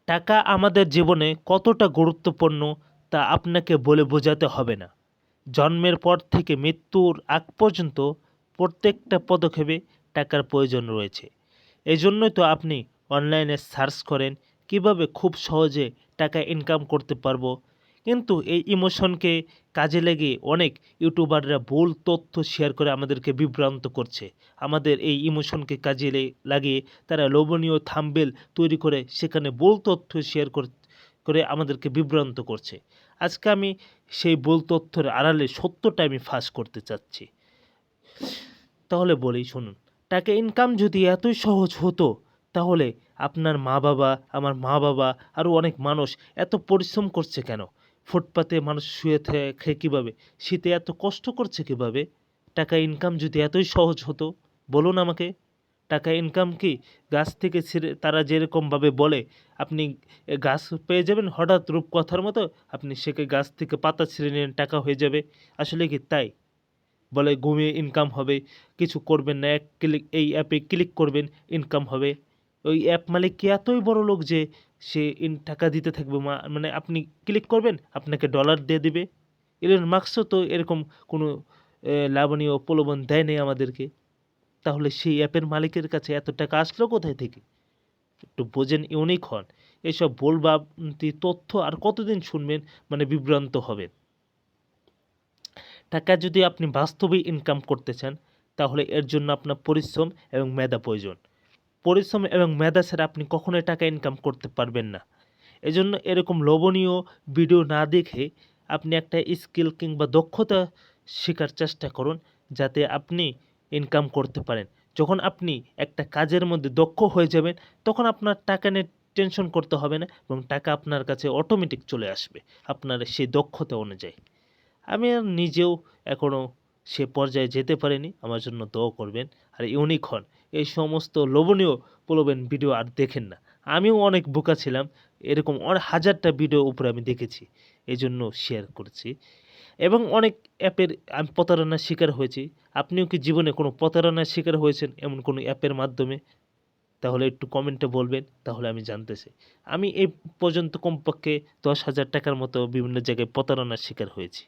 টাকা আমাদের জীবনে কতটা গুরুত্বপূর্ণ তা আপনাকে বলে বোঝাতে হবে না। জন্মের পর থেকে মৃত্যুর আগ পর্যন্ত প্রত্যেকটা পদক্ষেপে টাকার প্রয়োজন রয়েছে। এজন্যই তো আপনি অনলাইনে সার্চ করেন কিভাবে খুব সহজে টাকা ইনকাম করতে পারবো। কিন্তু এই ইমোশনকে কাজে লাগিয়ে অনেক ইউটিউবাররা ভুল তথ্য শেয়ার করে আমাদেরকে বিভ্রান্ত করছে। আমাদের এই ইমোশনকে কাজে লাগিয়ে তারা লোভনীয় থাম্বনেল তৈরি করে সেখানে ভুল তথ্য শেয়ার করে আমাদেরকে বিভ্রান্ত করছে। আজকে আমি সেই ভুল তথ্যের আড়ালে সত্যটা আমি ফাঁস করতে চাচ্ছি। তাহলে বলি শুনুন, টাকা ইনকাম যদি এতই সহজ হতো তাহলে আপনার মা বাবা, আমার মা বাবা আরও অনেক মানুষ এত পরিশ্রম করছে কেন? ফুটপাতে মানুষ শুয়ে খেয়ে কীভাবে? শীতে এত কষ্ট করছে কীভাবে? টাকা ইনকাম যদি এতই সহজ হতো, বলুন আমাকে। টাকা ইনকাম কি গাছ থেকে ছিঁড়ে, তারা যেরকমভাবে বলে আপনি গাছ পেয়ে যাবেন হঠাৎ রূপকথার মতো, আপনি সেকে গাছ থেকে পাতা ছিঁড়ে নিলেন টাকা হয়ে যাবে? আসলে কি তাই? বলে ঘুমিয়ে ইনকাম হবে, কিছু করবেন না, এই অ্যাপে ক্লিক করবেন ইনকাম হবে। ওই অ্যাপ মালিক কি এতই বড় লোক যে সে টাকা দিতে থাকবে, মানে আপনি ক্লিক করবেন আপনাকে ডলার দিয়ে দিবে? ইলন মাস্কও তো এরকম কোনো লাভনীয় প্রলোভন দেয় নাই আমাদেরকে। তাহলে সেই অ্যাপের মালিকের কাছে এত টাকা আসলো কোথায় থেকে? একটু বোঝেন, ইউনিক হন। এসব ভুলভ্রান্তি তথ্য আর কতদিন শুনবেন, মানে বিভ্রান্ত হবেন। টাকা যদি আপনি বাস্তবেই ইনকাম করতে চান তাহলে এর জন্য আপনার পরিশ্রম এবং মেধা প্রয়োজন। পরিশ্রম এবং মেধা ছাড়া আপনি কখনোই টাকা ইনকাম করতে পারবেন না। এজন্য এরকম লোভনীয় ভিডিও না দেখে আপনি একটা স্কিল কিংবা দক্ষতা শেখার চেষ্টা করুন, যাতে আপনি ইনকাম করতে পারেন। যখন আপনি একটা কাজের মধ্যে দক্ষ হয়ে যাবেন তখন আপনার টাকা নিয়ে টেনশন করতে হবে না এবং টাকা আপনার কাছে অটোমেটিক চলে আসবে আপনার সেই দক্ষতা অনুযায়ী। আমি আর নিজেও এখনও সে পর্যায়ে যেতে পারিনি, আমার জন্য দোয়া করবেন। আর ইউনিক হন, এই সমস্ত লোভনীয় প্রলোভন ভিডিও আর দেখেন না। আমিও অনেক বোকা ছিলাম, এরকম হাজারটা ভিডিও উপরে আমি দেখেছি, এই জন্য শেয়ার করছি। এবং অনেক অ্যাপের আমি প্রতারণার শিকার হয়েছি। আপনিও কি জীবনে কোনো প্রতারণার শিকার হয়েছেন এমন কোনো অ্যাপের মাধ্যমে? তাহলে একটু কমেন্টে বলবেন, তাহলে আমি জানতে চাই। আমি এই পর্যন্ত কমপক্ষে 10,000 টাকার মতো বিভিন্ন জায়গায় প্রতারণার শিকার হয়েছি।